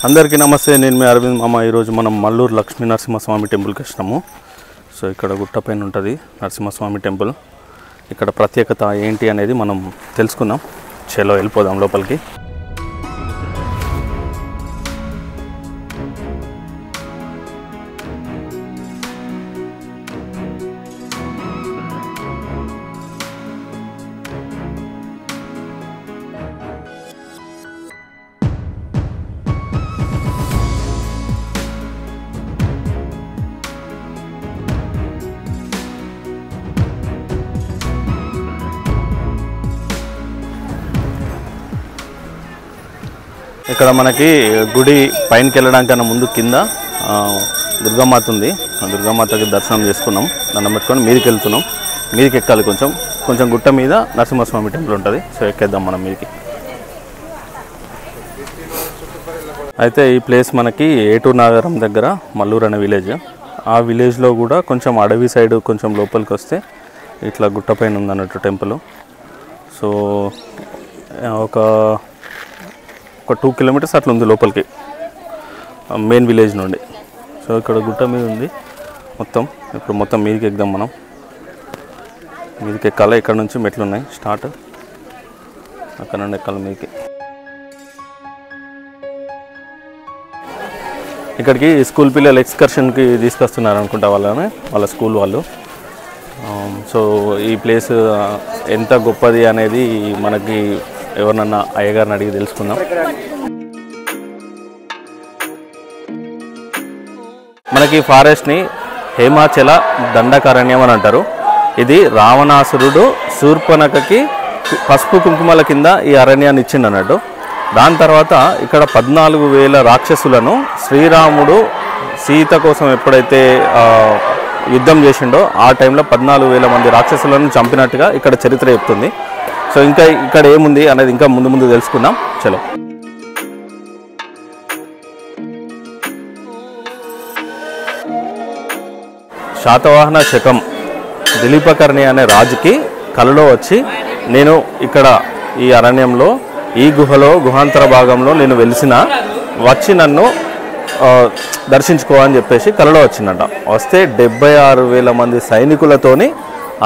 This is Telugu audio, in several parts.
అందరికీ నమస్తే. నేను మీ అరవింద్ మామ. ఈరోజు మనం మల్లూరు లక్ష్మీ నరసింహస్వామి టెంపుల్కి వచ్చినాము. సో ఇక్కడ గుట్టపైన ఉంటుంది నరసింహస్వామి టెంపుల్. ఇక్కడ ప్రత్యేకత ఏంటి అనేది మనం తెలుసుకుందాం. చలో వెళ్ళిపోదాం లోపలికి. ఇక్కడ మనకి గుడి పైనకి వెళ్ళడానికన్నా ముందు కింద దుర్గామాత ఉంది. ఆ దుర్గామాతకి దర్శనం చేసుకున్నాం, దండం పెట్టుకొని మీదికి వెళ్తున్నాం. మీదికి ఎక్కాలి, కొంచెం గుట్ట మీద నరసింహస్వామి టెంపుల్ ఉంటుంది. సో ఎక్కేద్దాం మనం మీదికి. అయితే ఈ ప్లేస్ మనకి ఏటూరు నగరం దగ్గర మల్లూరు అనే విలేజ్. ఆ విలేజ్లో కూడా కొంచెం అడవి సైడ్ కొంచెం లోపలికి వస్తే ఇట్లా గుట్ట పైన ఉందన్నట్టు టెంపుల్. సో ఒక 2 కిలోమీటర్స్ అట్లా ఉంది లోపలికి మెయిన్ విలేజ్ నుండి. సో ఇక్కడ గుట్ట మీద ఉంది మొత్తం. ఇప్పుడు మొత్తం మీదికి ఎక్కుదాం మనం. మీదికి ఎక్కాలి. ఇక్కడ నుంచి మెట్లు ఉన్నాయి స్టార్ట్, అక్కడ నుండి ఎక్కాలి మీదికి. ఇక్కడికి స్కూల్ పిల్లలు ఎక్స్కర్షన్కి తీసుకొస్తున్నారు అనుకుంటా వాళ్ళ స్కూల్ వాళ్ళు. సో ఈ ప్లేస్ ఎంత గొప్పది అనేది మనకి ఎవరినన్నా అయ్యగారిని అడిగి తెలుసుకుందాం. మనకి ఫారెస్ట్ని హేమాచల దండకారణ్యం అని అంటారు. ఇది రావణాసురుడు శూర్పణఖకి పసుపు కుంకుమల కింద ఈ అరణ్యాన్ని ఇచ్చిండు అన్నట్టు. దాని తర్వాత ఇక్కడ 14,000 రాక్షసులను శ్రీరాముడు సీత కోసం ఎప్పుడైతే యుద్ధం చేసిండో ఆ టైంలో 14,000 మంది రాక్షసులను చంపినట్టుగా ఇక్కడ చరిత్ర చెప్తుంది. సో ఇంకా ఇక్కడ ఏముంది అనేది ఇంకా ముందు తెలుసుకుందాం. చలో. శాతవాహన శకం దిలీపకర్ణి అనే రాజుకి కలలో వచ్చి, నేను ఇక్కడ ఈ అరణ్యంలో ఈ గుహాంతర భాగంలో నేను వచ్చి నన్ను దర్శించుకో అని చెప్పేసి కలలో వచ్చిందట. వస్తే 76,000 మంది సైనికులతోని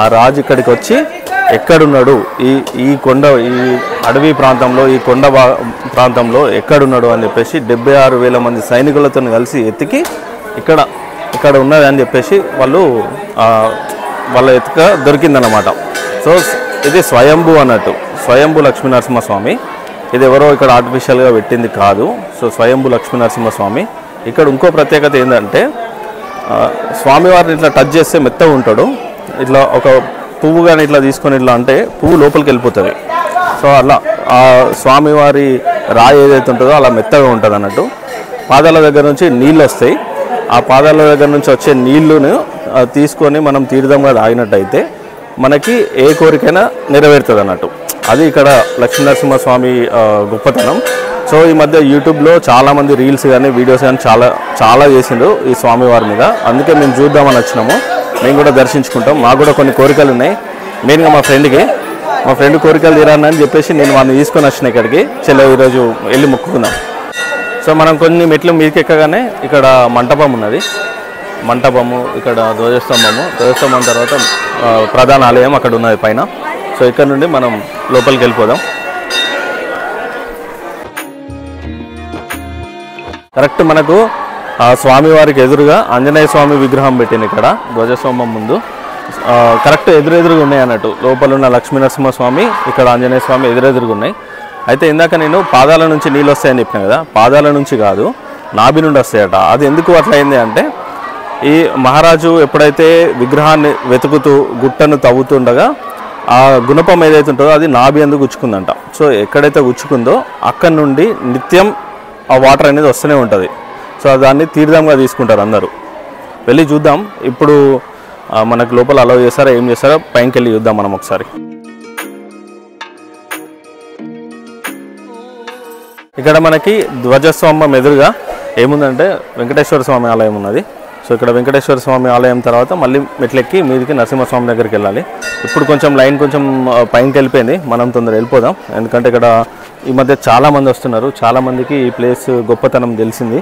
ఆ రాజు ఇక్కడికి వచ్చి ఎక్కడున్నాడు, ఈ అడవి ప్రాంతంలో, ఈ కొండ ప్రాంతంలో ఎక్కడున్నాడు అని చెప్పేసి 76,000 మంది సైనికులతో కలిసి ఎత్తికి ఇక్కడ ఉన్నది అని చెప్పేసి వాళ్ళ ఎత్తుక దొరికిందన్నమాట. సో ఇది స్వయంభూ అన్నట్టు, స్వయంభూ లక్ష్మీ నరసింహస్వామి. ఇది ఎవరో ఇక్కడ ఆర్టిఫిషియల్గా పెట్టింది కాదు. సో స్వయంభూ లక్ష్మీ నరసింహస్వామి. ఇక్కడ ఇంకో ప్రత్యేకత ఏంటంటే స్వామివారిని ఇట్లా టచ్ చేస్తే మెత్తగా ఉంటాడు. ఇట్లా ఒక పువ్వు కానీ ఇట్లా తీసుకొని ఇట్లా అంటే పువ్వు లోపలికి వెళ్ళిపోతుంది. సో అలా ఆ స్వామివారి రాయి ఏదైతే ఉంటుందో అలా మెత్తగా ఉంటుంది అన్నట్టు. పాదాల దగ్గర నుంచి నీళ్ళు వస్తాయి. ఆ పాదాల దగ్గర నుంచి వచ్చే నీళ్ళను తీసుకొని మనం తీర్థంగా తాగినట్టయితే మనకి ఏ కోరికైనా నెరవేరుతుంది అన్నట్టు. అది ఇక్కడ లక్ష్మీ నరసింహస్వామి గొప్పతనం. సో ఈ మధ్య యూట్యూబ్లో చాలామంది రీల్స్ కానీ వీడియోస్ కానీ చాలా చేసిండ్రు ఈ స్వామివారి మీద. అందుకే మేము చూద్దామని వచ్చినాము. మేము కూడా దర్శించుకుంటాం. మాకు కూడా కొన్ని కోరికలు ఉన్నాయి. మెయిన్గా మా ఫ్రెండ్ కోరికలు తీరాలని చెప్పేసి నేను వాడిని తీసుకొని వచ్చిన ఇక్కడికి. చలో ఈరోజు వెళ్ళి మొక్కుకుందాం. సో మనం కొన్ని మెట్లు మీదకి ఎక్కగానే ఇక్కడ మంటపం ఉన్నది. మంటపము, ఇక్కడ ధ్వజస్తంభం తర్వాత ప్రధాన ఆలయం అక్కడ ఉన్నది పైన. సో ఇక్కడ నుండి మనం లోపలికి వెళ్ళిపోదాం. కరెక్ట్ మనకు స్వామివారికి ఎదురుగా ఆంజనేయ స్వామి విగ్రహం పెట్టింది ఇక్కడ ధ్వజస్తంభం ముందు. కరెక్ట్ ఎదురుగా ఉన్నాయి అన్నట్టు. లోపల ఉన్న లక్ష్మీ నరసింహస్వామి, ఇక్కడ ఆంజనేయ స్వామి ఎదురుగా ఉన్నాయి. అయితే ఇందాక నేను పాదాల నుంచి నీళ్ళు వస్తాయని చెప్పినా కదా, పాదాల నుంచి కాదు నాభి నుండి వస్తాయట. అది ఎందుకు అట్లా అయింది అంటే, ఈ మహారాజు ఎప్పుడైతే విగ్రహాన్ని వెతుకుతూ గుట్టను తవ్వుతుండగా ఆ గుణపం ఏదైతే ఉంటుందో అది నాభి ఎందుకు గుచ్చుకుందంట. సో ఎక్కడైతే గుచ్చుకుందో అక్కడి నుండి నిత్యం ఆ వాటర్ అనేది వస్తూనే ఉంటుంది. సో దాన్ని తీర్థంగా తీసుకుంటారు అందరూ. వెళ్ళి చూద్దాం. ఇప్పుడు మనకు లోపల అలౌ చేస్తారా, ఏం చేస్తారో పైకి వెళ్ళి చూద్దాం మనం ఒకసారి. ఇక్కడ మనకి ధ్వజస్తంభం ఎదురుగా ఏముందంటే వెంకటేశ్వర స్వామి ఆలయం ఉన్నది. సో ఇక్కడ వెంకటేశ్వర స్వామి ఆలయం తర్వాత మళ్ళీ మెట్లెక్కి మీదికి నరసింహస్వామి దగ్గరికి వెళ్ళాలి. ఇప్పుడు కొంచెం లైన్ కొంచెం పైనకి వెళ్ళిపోయింది, మనం తొందరగా వెళ్ళిపోదాం. ఎందుకంటే ఇక్కడ ఈ మధ్య చాలామంది వస్తున్నారు, చాలామందికి ఈ ప్లేస్ గొప్పతనం తెలిసింది,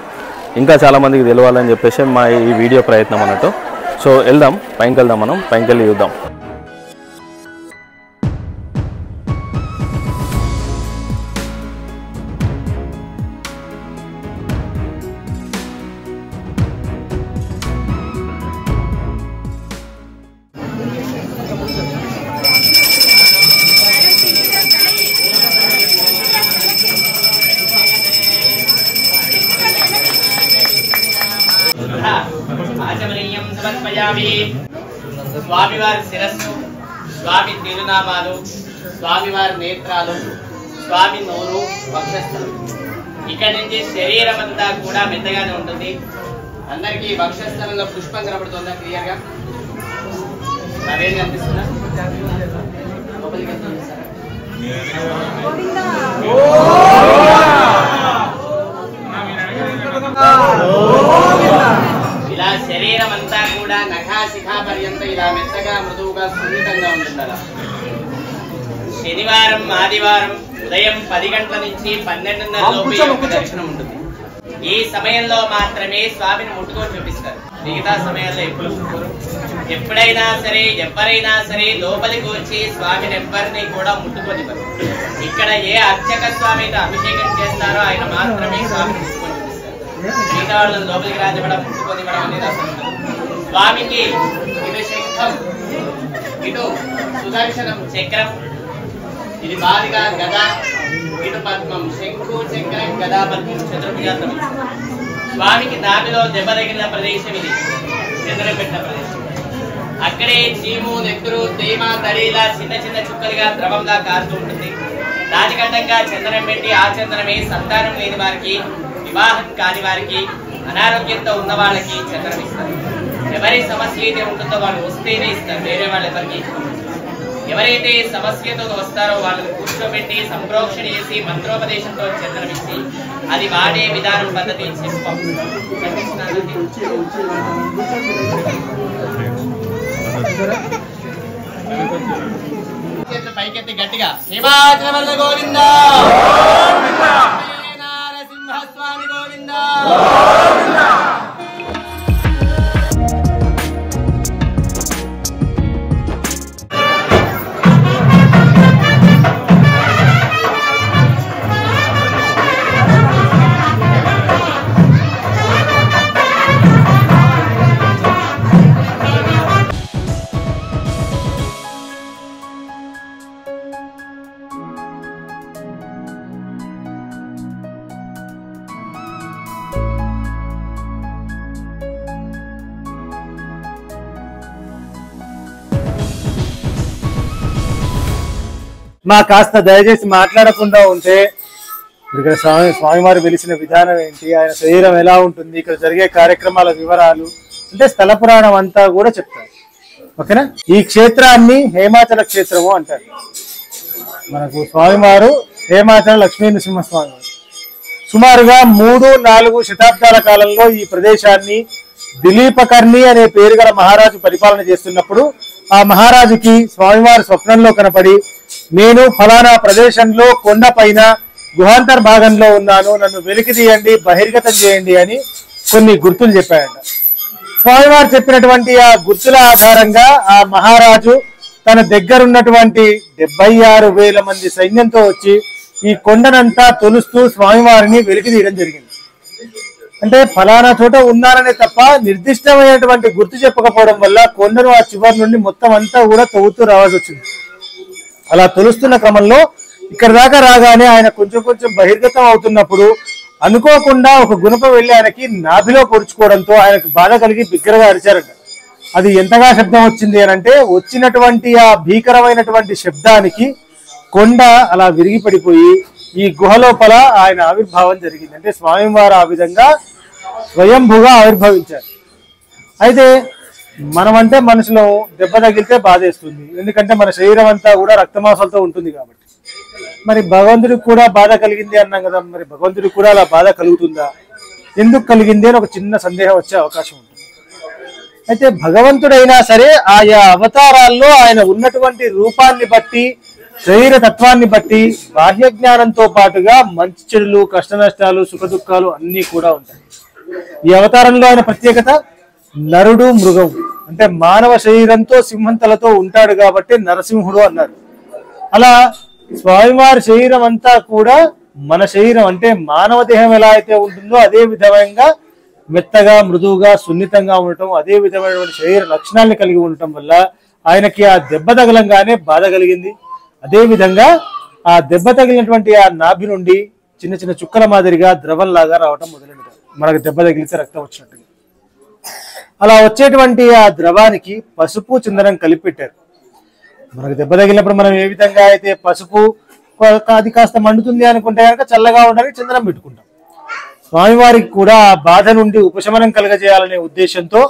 ఇంకా చాలామందికి తెలియాలని చెప్పేసి మా ఈ వీడియో ప్రయత్నం అన్నట్టు. సో వెళ్దాం, పైనకి వెళ్దాం, మనం పైనకి వెళ్ళి చూద్దాం. స్వామివారి శిరస్సు, స్వామి తిరునామాలు, స్వామివారి నేత్రాలు, స్వామి నోరు, వక్షస్థలం. ఇక్కడ నుంచి శరీరం అంతా కూడా మెత్తగానే ఉంటుంది. అందరికీ వక్షస్థలంలో పుష్పం కనబడుతుందా క్లియర్గా? అదేం కనిపిస్తుందా? ఇలా శరీరం అంతా కూడా నఖాశిఖా పర్యంతం ఇలా మెత్తగా మృదువుగా సున్నితంగా ఉంటుంది. అలా శనివారం ఆదివారం ఉదయం 10 గంటల నుంచి 12:30 లోపు దర్శనం ఉంటుంది. ఈ సమయంలో మాత్రమే స్వామిని ముట్టుకొని చూపిస్తారు. మిగతా సమయాల్లో ఎప్పుడైనా సరే ఎవరైనా సరే లోపలికి వచ్చి స్వామిని ఎవరిని కూడా ముట్టుకొని. ఇక్కడ ఏ అర్చక స్వామితో అభిషేకం చేస్తారో ఆయన మాత్రమే స్వామిని ముట్టుకొని చూపిస్తారు. మిగతా వాళ్ళని లోపలికి రాజపడం ముట్టుకొని ఇవ్వడం అనేది అసలు. స్వామికి ఇటు శంఖం, ఇటు సుదర్శనం చక్రం, ఇది బాలిగా గద, ఇటు పద్మం, శంకు చక్రం గదా పద్మం చతుర్భుజాత్రం. స్వామికి నాభిలో దెబ్బ తగిలిన ప్రదేశం ఇది, చంద్రపెట్టిన ప్రదేశం. అక్కడే చీము, నెత్తురు, తేమ, తడిలా చిన్న చిన్న చుక్కలుగా ద్రవంగా కారుతూ ఉంటుంది. దానికండంగా చందనం పెట్టి ఆ చందనమే సంతానం లేని వారికి, వివాహం కాని వారికి, అనారోగ్యంతో ఉన్న వాళ్ళకి చందనం ఇస్తారు. ఎవరి సమస్య అయితే ఉంటుందో వాళ్ళు వస్తేనే ఇస్తారు, వేరే వాళ్ళు ఎవరికి. ఎవరైతే సమస్యతో వస్తారో వాళ్ళని కూర్చోబెట్టి సంప్రోక్షణ చేసి మంత్రోపదేశంతో చందనం ఇచ్చి అది వాడే విధానం పద్ధతి చెప్పం. పైకెత్తి గట్టిగా హిమాచల గోవిందా, నరసింహస్వామి గోవిందా. మా కాస్త దయచేసి మాట్లాడకుండా ఉంటే, ఇక్కడ స్వామివారు వెలిసిన విధానం ఏంటి, ఆయన శరీరం ఎలా ఉంటుంది, ఇక్కడ జరిగే కార్యక్రమాల వివరాలు అంటే స్థల పురాణం అంతా కూడా చెప్తారు. ఓకేనా? ఈ క్షేత్రాన్ని హేమాచల క్షేత్రము అంటారు. మనకు స్వామివారు హేమాచల లక్ష్మీ నరసింహస్వామి సుమారుగా 3-4 శతాబ్దాల కాలంలో ఈ ప్రదేశాన్ని దిలీపకర్ణి అనే పేరు గల మహారాజు పరిపాలన చేస్తున్నప్పుడు ఆ మహారాజుకి స్వామివారి స్వప్నంలో కనపడి, నేను ఫలానా ప్రదేశంలో కొండ పైన గుహాంతర్ భాగంలో ఉన్నాను, నన్ను వెలికి తీయండి, బహిర్గతం చేయండి అని కొన్ని గుర్తులు చెప్పాడంట. స్వామివారు చెప్పినటువంటి ఆ గుర్తుల ఆధారంగా ఆ మహారాజు తన దగ్గరున్నటువంటి 76,000 మంది సైన్యంతో వచ్చి ఈ కొండనంతా తొలుస్తూ స్వామివారిని వెలికి తీయడం జరిగింది. అంటే ఫలానా చోట ఉన్నారనే తప్ప నిర్దిష్టమైనటువంటి గుర్తు చెప్పకపోవడం వల్ల కొండను ఆ చివరి నుండి మొత్తం అంతా కూడా తవ్వుతూ రావాల్సి వచ్చింది. అలా తొలుస్తున్న క్రమంలో ఇక్కడ దాకా రాగానే ఆయన కొంచెం కొంచెం బహిర్గతం అవుతున్నప్పుడు అనుకోకుండా ఒక గుణప వెళ్ళి ఆయనకి నాభిలో పొడుచుకోవడంతో ఆయనకు బాధ కలిగి బిగ్గరగా అరిచారంట. అది ఎంతగా శబ్దం వచ్చింది అని అంటే, వచ్చినటువంటి ఆ భీకరమైనటువంటి శబ్దానికి కొండ అలా విరిగి పడిపోయి ఈ గుహ లోపల ఆయన ఆవిర్భావం జరిగింది. అంటే స్వామివారు ఆ విధంగా స్వయంభుగా ఆవిర్భవించారు. అయితే మనమంటే మనసులో దెబ్బ తగిలితే బాధేస్తుంది, ఎందుకంటే మన శరీరం అంతా కూడా రక్తమాంసాలతో ఉంటుంది కాబట్టి. మరి భగవంతుడికి కూడా బాధ కలిగింది అన్నాం కదా, మరి భగవంతుడికి కూడా అలా బాధ కలుగుతుందా, ఎందుకు కలిగింది అని ఒక చిన్న సందేహం వచ్చే అవకాశం ఉంటుంది. అయితే భగవంతుడైనా సరే ఆయా అవతారాల్లో ఆయన ఉన్నటువంటి రూపాన్ని బట్టి, శరీర తత్వాన్ని బట్టి, బాహ్య జ్ఞానంతో పాటుగా మంచి చెడులు, కష్ట నష్టాలు, సుఖ దుఃఖాలు అన్నీ కూడా ఉంటాయి. ఈ అవతారంలో ఆయన ప్రత్యేకత నరుడు మృగం, అంటే మానవ శరీరంతో సింహం తలతో ఉంటాడు కాబట్టి నరసింహుడు అన్నారు. అలా స్వామివారి శరీరం అంతా కూడా మన శరీరం అంటే మానవ దేహం ఎలా అయితే ఉంటుందో అదే విధంగా మెత్తగా, మృదువుగా, సున్నితంగా ఉండటం, అదే విధమైనటువంటి శరీర లక్షణాలను కలిగి ఉండటం వల్ల ఆయనకి ఆ దెబ్బ తగలంగానే బాధ కలిగింది. అదే విధంగా ఆ దెబ్బ తగిలినటువంటి ఆ నాభి నుండి చిన్న చిన్న చుక్కల మాదిరిగా ద్రవంలాగా రావటం మొదలైనది. మనకు దెబ్బ తగిలితే రక్తం వచ్చినట్టుగా అలా వచ్చేటువంటి ఆ ద్రవానికి పసుపు, చందనం కలిపి పెట్టారు. మనకు దెబ్బ తగిలినప్పుడు మనం ఏ విధంగా అయితే పసుపు అది కాస్త మండుతుంది అనుకుంటే కనుక చల్లగా ఉండడానికి చందనం పెట్టుకుంటాం. స్వామివారికి కూడా ఆ బాధ నుండి ఉపశమనం కలగజేయాలనే ఉద్దేశంతో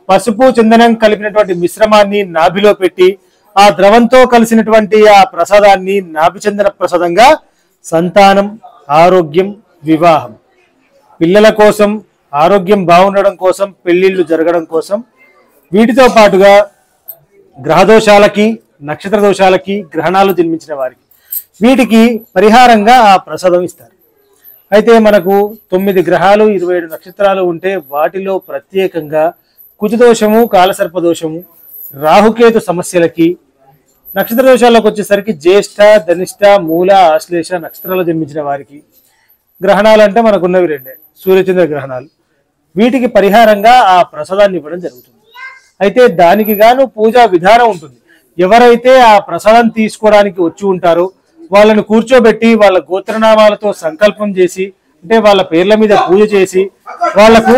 పసుపు, చందనం కలిపినటువంటి మిశ్రమాన్ని నాభిలో పెట్టి ఆ ద్రవంతో కలిసినటువంటి ఆ ప్రసాదాన్ని నాభిచందన ప్రసాదంగా సంతానం, ఆరోగ్యం, వివాహం, పిల్లల కోసం, ఆరోగ్యం బాగుండడం కోసం, పెళ్లిళ్ళు జరగడం కోసం, వీటితో పాటుగా గ్రహదోషాలకి, నక్షత్ర దోషాలకి, గ్రహణాలు జన్మించిన వారికి వీటికి పరిహారంగా ఆ ప్రసాదం ఇస్తారు. అయితే మనకు 9 గ్రహాలు, 27 నక్షత్రాలు ఉంటే వాటిలో ప్రత్యేకంగా కుజదోషము, కాలసర్పదోషము, రాహుకేతు సమస్యలకి, నక్షత్ర దోషాల్లోకి వచ్చేసరికి జ్యేష్ఠ, ధనిష్ట, మూల, ఆశ్లేష నక్షత్రాలు జన్మించిన వారికి గ్రహణాలు అంటే మనకున్నవి 2 సూర్యచంద్ర గ్రహణాలు. వీటికి పరిహారంగా ఆ ప్రసాదాన్ని ఇవ్వడం జరుగుతుంది. అయితే దానికి గాను పూజా విధానం ఉంటుంది. ఎవరైతే ఆ ప్రసాదం తీసుకోవడానికి వచ్చి ఉంటారో వాళ్ళను కూర్చోబెట్టి వాళ్ళ గోత్రనామాలతో సంకల్పం చేసి, అంటే వాళ్ళ పేర్ల మీద పూజ చేసి, వాళ్లకు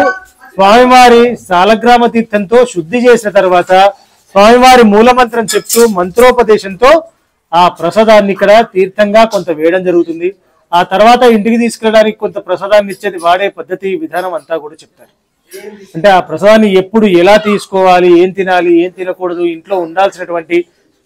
స్వామివారి సాలగ్రామ తీర్థంతో శుద్ధి చేసిన తర్వాత స్వామివారి మూలమంత్రం చెప్తూ మంత్రోపదేశంతో ఆ ప్రసాదాన్ని ఇక్కడ తీర్థంగా కొంత వేయడం జరుగుతుంది. ఆ తర్వాత ఇంటికి తీసుకెళ్ళడానికి కొంత ప్రసాదాన్ని ఇచ్చేది వాడే పద్ధతి, విధానం అంతా కూడా చెప్తారు. అంటే ఆ ప్రసాదాన్ని ఎప్పుడు ఎలా తీసుకోవాలి, ఏం తినాలి, ఏం తినకూడదు, ఇంట్లో ఉండాల్సినటువంటి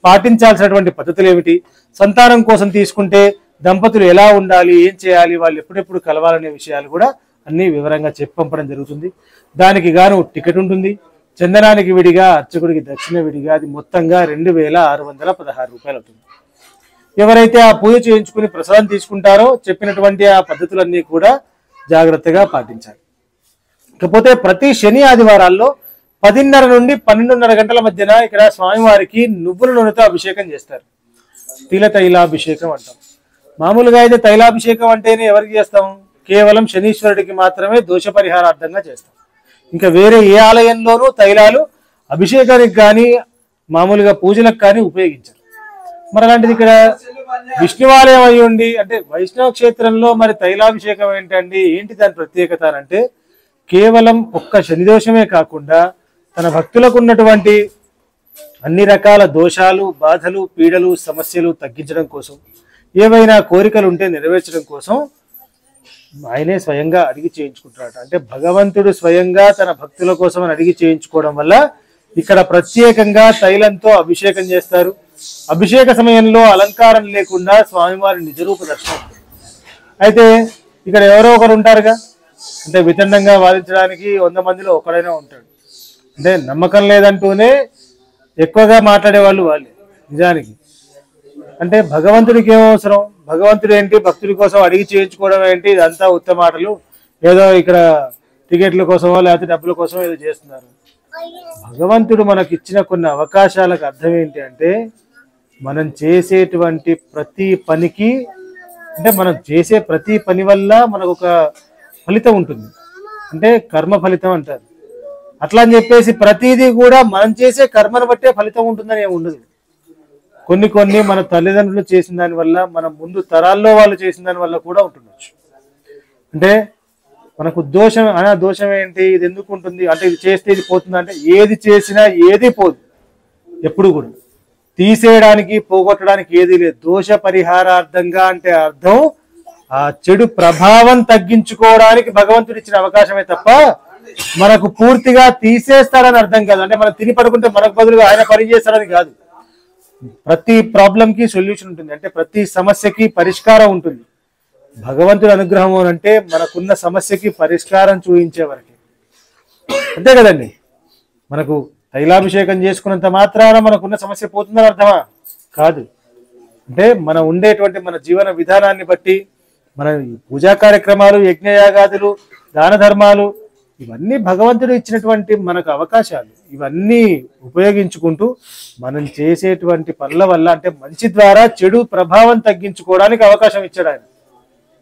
పాటించాల్సినటువంటి పద్ధతులు ఏమిటి, సంతానం కోసం తీసుకుంటే దంపతులు ఎలా ఉండాలి, ఏం చేయాలి, వాళ్ళు ఎప్పుడెప్పుడు కలవాలనే విషయాలు కూడా అన్ని వివరంగా చెప్పి పంపడం జరుగుతుంది. దానికి గాను టికెట్ ఉంటుంది. చందనానికి విడిగా, అర్చకుడికి దక్షిణ విడిగా, అది మొత్తంగా 2616 రూపాయలు అవుతుంది. ఎవరైతే ఆ పూజ చేయించుకుని ప్రసాదం తీసుకుంటారో చెప్పినటువంటి ఆ పద్ధతులన్నీ కూడా జాగ్రత్తగా పాటించాలి. ఇకపోతే ప్రతి శని ఆదివారాల్లో 10:30 నుండి 12:30 గంటల మధ్యన ఇక్కడ స్వామివారికి నువ్వుల నూనెతో అభిషేకం చేస్తారు. తిల తైలాభిషేకం అంటాం. మామూలుగా అయితే తైలాభిషేకం అంటేనే ఎవరికి చేస్తాం? కేవలం శనీశ్వరుడికి మాత్రమే దోష పరిహారార్థంగా చేస్తాం. ఇంకా వేరే ఏ ఆలయంలోనూ తైలాలు అభిషేకానికి కానీ మామూలుగా పూజలకు కానీ ఉపయోగించరు. మరి అలాంటిది ఇక్కడ విష్ణువాలయం అయి ఉండి, అంటే వైష్ణవ క్షేత్రంలో మరి తైలాభిషేకం ఏంటండి, ఏంటి దాని ప్రత్యేకత అంటే కేవలం ఒక్క శనిదోషమే కాకుండా తన భక్తులకు ఉన్నటువంటి అన్ని రకాల దోషాలు, బాధలు, పీడలు, సమస్యలు తగ్గించడం కోసం, ఏవైనా కోరికలు ఉంటే నెరవేర్చడం కోసం ఆయనే స్వయంగా అడిగి చేయించుకుంటున్నాడు. అంటే భగవంతుడు స్వయంగా తన భక్తుల కోసం అడిగి చేయించుకోవడం వల్ల ఇక్కడ ప్రత్యేకంగా తైలంతో అభిషేకం చేస్తారు. అభిషేక సమయంలో అలంకారం లేకుండా స్వామివారి నిజరూప దర్శనం. అయితే ఇక్కడ ఎవరో ఒకరు ఉంటారుగా, అంటే వితండంగా వాదించడానికి 100 మందిలో ఒకడైనా ఉంటాడు. అంటే నమ్మకం లేదంటూనే ఎక్కువగా మాట్లాడే వాళ్ళు వాళ్ళే. నిజానికి అంటే భగవంతుడికి ఏం అవసరం, భగవంతుడు ఏంటి, భక్తుడి కోసం అడిగి చేయించుకోవడం ఏంటి, ఇదంతా ఉత్తమ మాటలు. ఏదో ఇక్కడ టికెట్ల కోసమో లేకపోతే డబ్బుల కోసమో ఏదో చేస్తున్నారు. భగవంతుడు మనకి ఇచ్చిన కొన్ని అవకాశాలకు అర్థం ఏంటి అంటే మనం చేసేటువంటి ప్రతి పనికి, అంటే మనం చేసే ప్రతి పని వల్ల మనకు ఒక ఫలితం ఉంటుంది. అంటే కర్మ ఫలితం అంటారు. అట్లా అని చెప్పేసి ప్రతిదీ కూడా మనం చేసే కర్మను బట్టే ఫలితం ఉంటుందని ఏమి ఉండదు. కొన్ని మన తల్లిదండ్రులు చేసిన దాని వల్ల, మన ముందు తరాల్లో వాళ్ళు చేసిన దాని వల్ల కూడా ఉంటుండొచ్చు. అంటే మనకు దోషం అనే దోషం ఏంటి, ఇది ఎందుకు ఉంటుంది అంటే ఇది చేస్తే ఇది పోతుంది అంటే ఏది చేసినా ఏది పోదు. ఎప్పుడు కూడా తీసేయడానికి, పోగొట్టడానికి ఏది లేదు. దోష పరిహారార్థంగా అంటే అర్థం ఆ చెడు ప్రభావం తగ్గించుకోవడానికి భగవంతుడు ఇచ్చిన అవకాశమే తప్ప మనకు పూర్తిగా తీసేస్తాడని అర్థం కాదు. అంటే మనం తిని పడుకుంటే మనకు బదులుగా ఆయన పని చేస్తాడని కాదు. ప్రతి ప్రాబ్లంకి సొల్యూషన్ ఉంటుంది. అంటే ప్రతి సమస్యకి పరిష్కారం ఉంటుంది. భగవంతుడి అనుగ్రహం అంటే మనకున్న సమస్యకి పరిష్కారం చూపించే వరకే, అంతే కదండి. మనకు తైలాభిషేకం చేసుకున్నంత మాత్రాన మనకున్న సమస్య పోతుందని అర్థమా? కాదు. అంటే మనం ఉండేటువంటి మన జీవన విధానాన్ని బట్టి మన పూజా కార్యక్రమాలు, యజ్ఞయాగాదులు, దాన ధర్మాలు ఇవన్నీ భగవంతుడు ఇచ్చినటువంటి మనకు అవకాశాలు. ఇవన్నీ ఉపయోగించుకుంటూ మనం చేసేటువంటి పనుల వల్ల అంటే మంచి ద్వారా చెడు ప్రభావం తగ్గించుకోవడానికి అవకాశం ఇచ్చాడు ఆయన.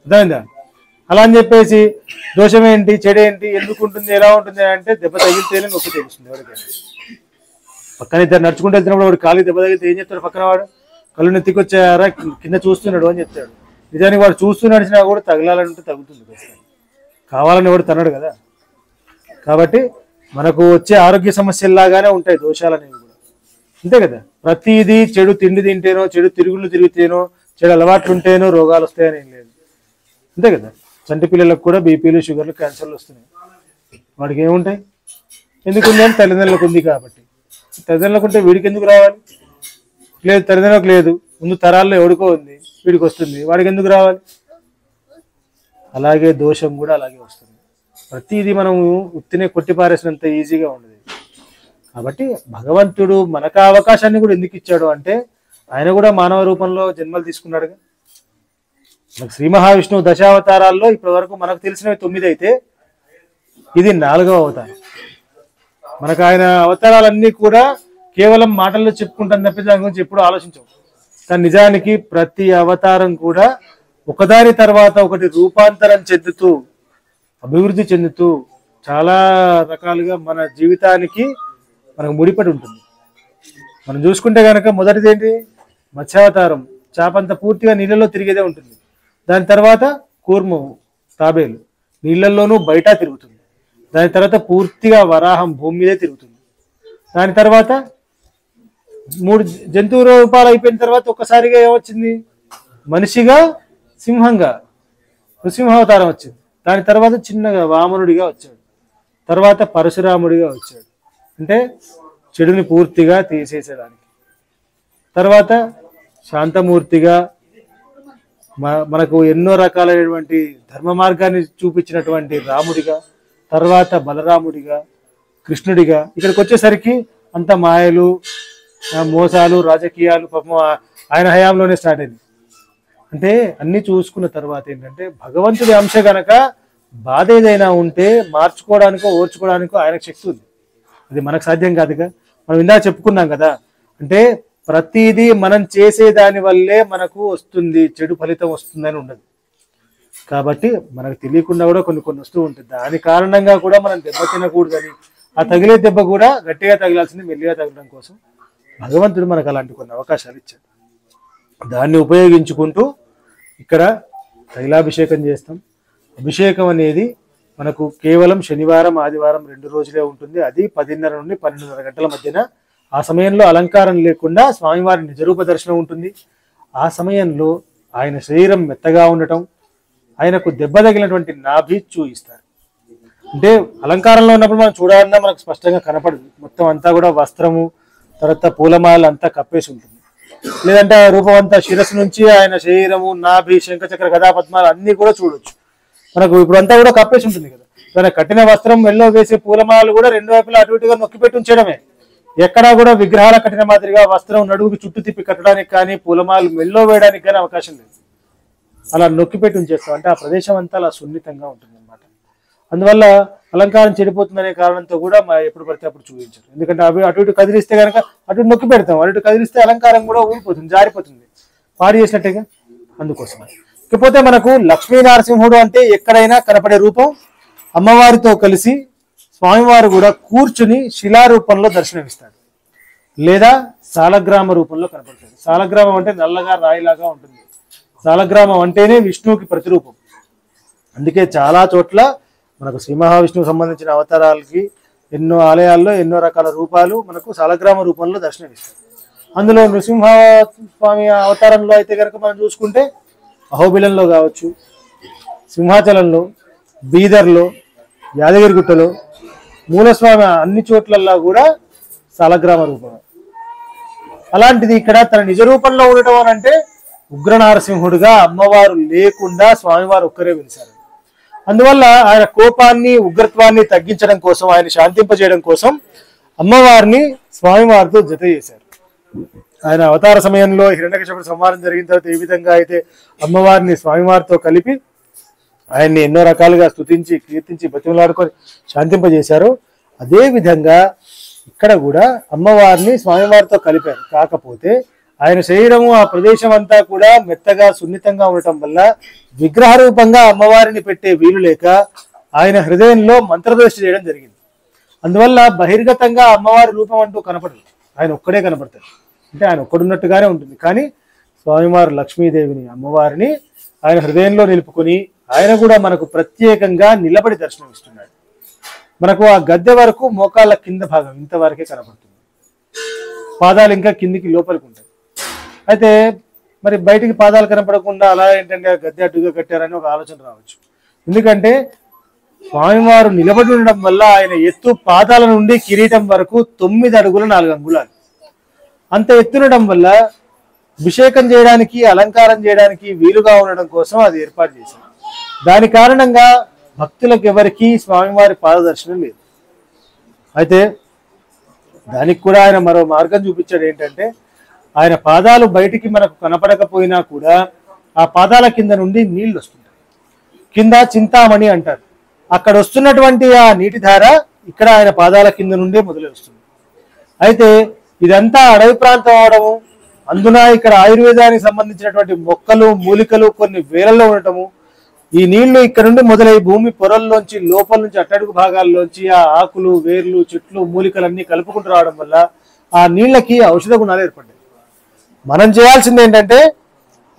అర్థమైందా? అలా అని చెప్పేసి దోషం ఏంటి, చెడేంటి, ఎందుకు ఉంటుంది, ఎలా ఉంటుంది అంటే దెబ్బ తగిలితేనే నొప్పి తెలుస్తుంది ఎవరికైనా. పక్కన ఇద్దరు నడుచుకుంటూ వెళ్తున్నప్పుడు వాడు కాలు దెబ్బ తగిలితే ఏం చెప్తాడు? పక్కన వాడు కళ్ళు నెత్తికొచ్చారా కింద చూస్తున్నాడు అని చెప్తాడు. నిజానికి వాడు చూస్తూ నడిచినా కూడా తగలాలంటే తగ్గుతుంది, కావాలని వాడు తన్నాడు కదా. కాబట్టి మనకు వచ్చే ఆరోగ్య సమస్యల్లాగానే ఉంటాయి దోషాలు అనేవి కూడా, అంతే కదా. ప్రతిదీ చెడు తిండి తింటేనో, చెడు తిరుగుళ్ళు తిరిగితేనో, చెడు అలవాట్లు ఉంటేనో రోగాలు వస్తాయని ఏం లేదు, అంతే కదా. చంటి పిల్లలకు కూడా బీపీలు, షుగర్లు, క్యాన్సర్లు వస్తున్నాయి. వాడికి ఏముంటాయి? ఎందుకుంది అంటే తల్లిదండ్రులకు ఉంది కాబట్టి. తల్లిదండ్రులకు ఉంటే వీడికి ఎందుకు రావాలి? లేదు, తల్లిదండ్రులకు లేదు, ముందు తరాల్లో ఎవడికో ఉంది, వీడికి వస్తుంది, వాడికి ఎందుకు రావాలి? అలాగే దోషం కూడా అలాగే వస్తుంది. ప్రతిదీ మనము ఉత్తినే కొట్టిపారేసినంత ఈజీగా ఉండదు. కాబట్టి భగవంతుడు మనకు అవకాశాన్ని కూడా ఎందుకు ఇచ్చాడు అంటే ఆయన కూడా మానవ రూపంలో జన్మలు తీసుకున్నాడుగా. మనకు శ్రీ మహావిష్ణువు దశావతారాల్లో ఇప్పటి వరకు మనకు తెలిసినవి 9 అయితే ఇది 4వ అవతారం. మనకు ఆయన అవతారాలన్నీ కూడా కేవలం మాటల్లో చెప్పుకుంటాం తప్పితే దాని గురించి ఎప్పుడు ఆలోచించవు. కానీ నిజానికి ప్రతి అవతారం కూడా ఒకదాని తర్వాత ఒకటి రూపాంతరం చెందుతూ, అభివృద్ధి చెందుతూ చాలా రకాలుగా మన జీవితానికి మనకు ముడిపడి ఉంటుంది. మనం చూసుకుంటే కనుక మొదటిది ఏంటి? మత్స్యావతారం, చేపంత పూర్తిగా నీళ్ళలో తిరిగేదే ఉంటుంది. దాని తర్వాత కూర్మము, తాబేలు నీళ్ళల్లోనూ బయట తిరుగుతుంది. దాని తర్వాత పూర్తిగా వరాహం భూమి మీదే తిరుగుతుంది. దాని తర్వాత 3 జంతువు రూపాలు అయిపోయిన తర్వాత ఒక్కసారిగా ఏమొచ్చింది? మనిషిగా, సింహంగా, నృసింహావతారం వచ్చింది. దాని తర్వాత చిన్నగా వామనుడిగా వచ్చాడు. తర్వాత పరశురాముడిగా వచ్చాడు, అంటే చెడుని పూర్తిగా తీసేసేదానికి. తర్వాత శాంతమూర్తిగా మనకు ఎన్నో రకాలైనటువంటి ధర్మ మార్గాన్ని చూపించినటువంటి రాముడిగా, తర్వాత బలరాముడిగా, కృష్ణుడిగా. ఇక్కడికి వచ్చేసరికి అంత మాయలు, మోసాలు, రాజకీయాలు పాపం ఆయన హయాంలోనే స్టార్ట్ అయింది. అంటే అన్ని చూసుకున్న తర్వాత ఏంటంటే భగవంతుడి అంశ గనక బాధ ఏదైనా ఉంటే మార్చుకోవడానికో ఓర్చుకోవడానికో ఆయనకు శక్తి ఉంది. అది మనకు సాధ్యం కాదుగా. మనం ఇందాక చెప్పుకున్నాం కదా, అంటే ప్రతిదీ మనం చేసే దాని వల్లే మనకు వస్తుంది, చెడు ఫలితం వస్తుందని ఉండదు. కాబట్టి మనకు తెలియకుండా కూడా కొన్ని వస్తూ ఉంటుంది. దాని కారణంగా కూడా మనం దెబ్బ తినకూడదని, ఆ తగిలే దెబ్బ కూడా గట్టిగా తగిలాల్సింది మెల్లిగా తగలడం కోసం భగవంతుడు మనకు అలాంటి కొన్ని అవకాశాలు ఇచ్చాడు. దాన్ని ఉపయోగించుకుంటూ ఇక్కడ తైలాభిషేకం చేస్తాం. అభిషేకం అనేది మనకు కేవలం శనివారం, ఆదివారం 2 రోజులే ఉంటుంది. అది 10:30 నుండి 12:30 గంటల మధ్యన. ఆ సమయంలో అలంకారం లేకుండా స్వామివారి నిజరూప దర్శనం ఉంటుంది. ఆ సమయంలో ఆయన శరీరం మెత్తగా ఉండటం, ఆయనకు దెబ్బ తగిలినటువంటి నాభి చూయిస్తారు. అంటే అలంకారంలో ఉన్నప్పుడు మనం చూడాలన్నా మనకు స్పష్టంగా కనపడదు. మొత్తం అంతా కూడా వస్త్రము, తర్వాత పూలమాల అంతా కప్పేసి ఉంటుంది. లేదంటే ఆ రూపం అంతా శిరస్సు నుంచి ఆయన శరీరము, నాభి, శంఖచక్ర, గదా, పద్మాలు అన్ని కూడా చూడొచ్చు. మనకు ఇప్పుడు అంతా కూడా కప్పేసి ఉంటుంది కదా. తన కట్టిన వస్త్రం, మెల్లో వేసే పూలమాలలు కూడా 2 వైపులా అటు ఇటుగా నొక్కి పెట్టి ఉంచడమే. ఎక్కడా కూడా విగ్రహాల కట్టిన మాదిరిగా వస్త్రం నడువుకి చుట్టూ తిప్పి కట్టడానికి కానీ, పూలమాలు మెల్లో వేయడానికి కానీ అవకాశం లేదు. అలా నొక్కి పెట్టి ఉంచేస్తాం. అంటే ఆ ప్రదేశం అంతా అలా సున్నితంగా ఉంటుంది అన్నమాట. అందువల్ల అలంకారం చెడిపోతుందనే కారణంతో కూడా ఎప్పుడు పడితే అప్పుడు చూపించారు. ఎందుకంటే అవి అటు ఇటు కదిలిస్తే కనుక అటు నొక్కి పెడతాం, అటు ఇటు కదిలిస్తే అలంకారం కూడా ఊడిపోతుంది, జారిపోతుంది, పాడు చేసినట్టుగా. అందుకోసం ఇకపోతే మనకు లక్ష్మీ నరసింహుడు అంటే ఎక్కడైనా కనపడే రూపం. అమ్మవారితో కలిసి స్వామివారు కూడా కూర్చుని శిలారూపంలో దర్శనమిస్తాడు, లేదా సాలగ్రామ రూపంలో కనపడతాడు. సాలగ్రామం అంటే నల్లగా రాయిలాగా ఉంటుంది. సాలగ్రామం అంటేనే విష్ణువుకి ప్రతిరూపం. అందుకే చాలా చోట్ల మనకు శ్రీ మహావిష్ణువుకు సంబంధించిన అవతారాలకి ఎన్నో ఆలయాల్లో ఎన్నో రకాల రూపాలు మనకు సాలగ్రామ రూపంలో దర్శనమిస్తాయి. అందులో నృసింహ స్వామి అవతారంలో అయితే కనుక మనం చూసుకుంటే అహోబిలంలో కావచ్చు, సింహాచలంలో, బీదర్లో, యాదగిరిగుట్టలో, మూలస్వామి అన్ని చోట్లల్లో కూడా సాలగ్రామ రూపం. అలాంటిది ఇక్కడ తన నిజ రూపంలో ఉండటం అని అంటే ఉగ్ర నారసింహుడుగా అమ్మవారు లేకుండా స్వామివారు ఒక్కరే వెలిశారు. అందువల్ల ఆయన కోపాన్ని, ఉగ్రత్వాన్ని తగ్గించడం కోసం, ఆయన శాంతింపజేయడం కోసం అమ్మవారిని స్వామివారితో జత చేశారు. ఆయన అవతార సమయంలో హిరణ్యకశిపుడి సంహారం జరిగిన తర్వాత ఏ విధంగా అయితే అమ్మవారిని స్వామివారితో కలిపి ఆయన్ని ఎన్నో రకాలుగా స్తుతించి కీర్తించి బతిమలాడుకొని శాంతింపజేశారో అదే విధంగా ఇక్కడ కూడా అమ్మవారిని స్వామివారితో కలిపారు. కాకపోతే ఆయన శరీరము ఆ ప్రదేశం అంతా కూడా మెత్తగా సున్నితంగా ఉండటం వల్ల విగ్రహ రూపంగా అమ్మవారిని పెట్టే వీలు లేక ఆయన హృదయంలో మంత్రదృష్టి చేయడం జరిగింది. అందువల్ల బహిర్గతంగా అమ్మవారి రూపం అంటూ కనపడదు, ఆయన ఒక్కడే కనపడతాడు. అంటే ఆయన ఒక్కడున్నట్టుగానే ఉంటుంది. కానీ స్వామివారు లక్ష్మీదేవిని అమ్మవారిని ఆయన హృదయంలో నిలుపుకొని ఆయన కూడా మనకు ప్రత్యేకంగా నిలబడి దర్శనమిస్తున్నాడు. మనకు ఆ గద్దె వరకు మోకాళ్ళ కింద భాగం ఇంతవరకే కనపడుతుంది, పాదాలు ఇంకా కిందికి లోపలికి ఉంటాయి. అయితే మరి బయటికి పాదాలు కనపడకుండా అలా ఏంటంటే గద్దె అడ్డుగా కట్టారని ఒక ఆలోచన రావచ్చు. ఎందుకంటే స్వామివారు నిలబడి ఉండడం వల్ల ఆయన ఎత్తు పాదాల నుండి కిరీటం వరకు 9 అడుగుల 4 అంగుళాలు. అంత ఎత్తుండడం వల్ల అభిషేకం చేయడానికి అలంకారం చేయడానికి వీలుగా ఉండడం కోసం అది ఏర్పాటు చేశారు. దాని కారణంగా భక్తులకు ఎవరికి స్వామివారి పాదదర్శనం లేదు. అయితే దానికి కూడా ఆయన మరో మార్గం చూపించాడు. ఏంటంటే ఆయన పాదాలు బయటికి మనకు కనపడకపోయినా కూడా ఆ పాదాల కింద నుండి నీళ్లు వస్తుంటాయి. కింద చింతామణి అంటారు. అక్కడ వస్తున్నటువంటి ఆ నీటి ధార ఇక్కడ ఆయన పాదాల కింద నుండే మొదలు వస్తుంది. అయితే ఇదంతా అడవి ప్రాంతం అవడము, అందున ఇక్కడ ఆయుర్వేదానికి సంబంధించినటువంటి మొక్కలు మూలికలు కొన్ని వేలల్లో ఉండటము, ఈ నీళ్లు ఇక్కడ నుండి మొదలై భూమి పొరల్లోంచి లోపల నుంచి అట్టడుగు భాగాల్లోంచి ఆ ఆకులు వేర్లు చెట్లు మూలికలన్నీ కలుపుకుంటూ రావడం వల్ల ఆ నీళ్ళకి ఔషధ గుణాలు ఏర్పడ్డాయి. మనం చేయాల్సింది ఏంటంటే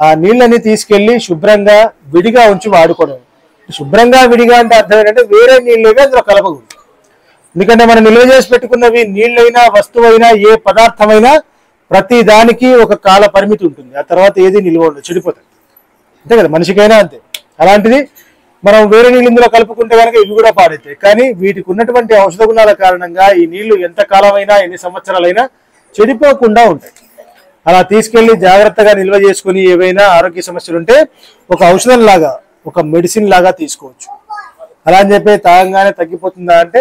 ఆ నీళ్ళని తీసుకెళ్లి శుభ్రంగా విడిగా ఉంచి వాడుకోవడం. శుభ్రంగా విడిగా అంటే అర్థం ఏంటంటే వేరే నీళ్ళేవి అందులో కలపకూడదు. ఎందుకంటే మనం నిల్వ చేసి పెట్టుకున్నవి నీళ్ళైనా వస్తువైనా ఏ పదార్థమైనా ప్రతి దానికి ఒక కాల పరిమితి ఉంటుంది. ఆ తర్వాత ఏది నిల్వ ఉండదు, చెడిపోతాయి. అంతే కదా, మనిషికైనా అంతే. అలాంటిది మనం వేరే నీళ్ళు ఇందులో కలుపుకుంటే కనుక ఇవి కూడా పాడైతాయి. కానీ వీటికి ఉన్నటువంటి ఔషధ గుణాల కారణంగా ఈ నీళ్లు ఎంత కాలమైనా ఎన్ని సంవత్సరాలైనా చెడిపోకుండా ఉంటాయి. అలా తీసుకెళ్లి జాగ్రత్తగా నిల్వ చేసుకుని ఏవైనా ఆరోగ్య సమస్యలు ఉంటే ఒక ఔషధం లాగా ఒక మెడిసిన్ లాగా తీసుకోవచ్చు. అలా అని చెప్పి తాగంగానే తగ్గిపోతుందా అంటే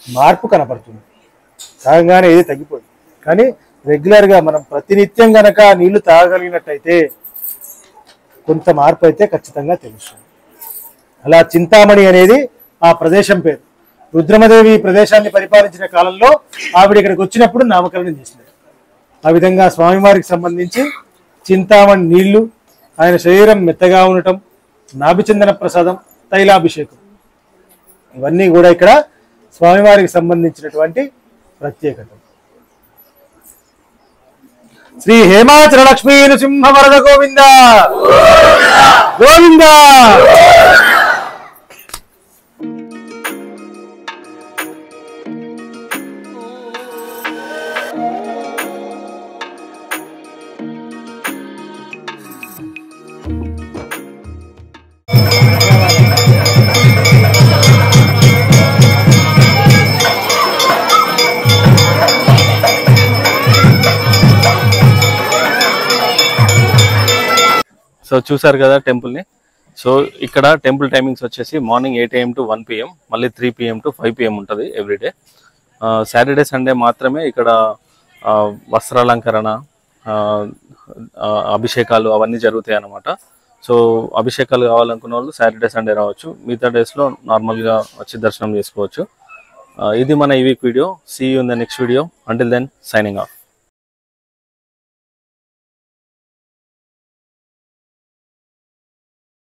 మార్పు కనపడుతుంది. తాగంగానే ఏది తగ్గిపోదు. కానీ రెగ్యులర్గా మనం ప్రతినిత్యం గనక నీళ్లు తాగగలిగినట్టయితే కొంత మార్పు అయితే ఖచ్చితంగా తెలుస్తుంది. అలా చింతామణి అనేది ఆ ప్రదేశం పేరు. రుద్రమదేవి ఈ ప్రదేశాన్ని పరిపాలించిన కాలంలో ఆవిడ ఇక్కడికి వచ్చినప్పుడు నామకరణం చేసినారు. ఆ విధంగా స్వామివారికి సంబంధించి చింతామణి నీళ్లు, ఆయన శరీరం మెత్తగా ఉండటం, నాభిచందన ప్రసాదం, తైలాభిషేకం, ఇవన్నీ కూడా ఇక్కడ స్వామివారికి సంబంధించినటువంటి ప్రత్యేకత. శ్రీ హేమాచల లక్ష్మీ నృసింహ వరద గోవింద గోవింద. సో చూసారు కదా టెంపుల్ని. సో ఇక్కడ టెంపుల్ టైమింగ్స్ వచ్చేసి మార్నింగ్ 8 AM to 1 PM, మళ్ళీ 3 PM to 5 PM ఉంటుంది ఎవ్రీడే. సాటర్డే సండే మాత్రమే ఇక్కడ వస్త్రాలంకరణ, అభిషేకాలు అవన్నీ జరుగుతాయి అన్నమాట. సో అభిషేకాలు కావాలనుకున్న వాళ్ళు సాటర్డే సండే రావచ్చు. మిగతా డేస్లో నార్మల్గా వచ్చి దర్శనం చేసుకోవచ్చు. ఇది మన ఈ week video. See you in the next video. Until then, signing of.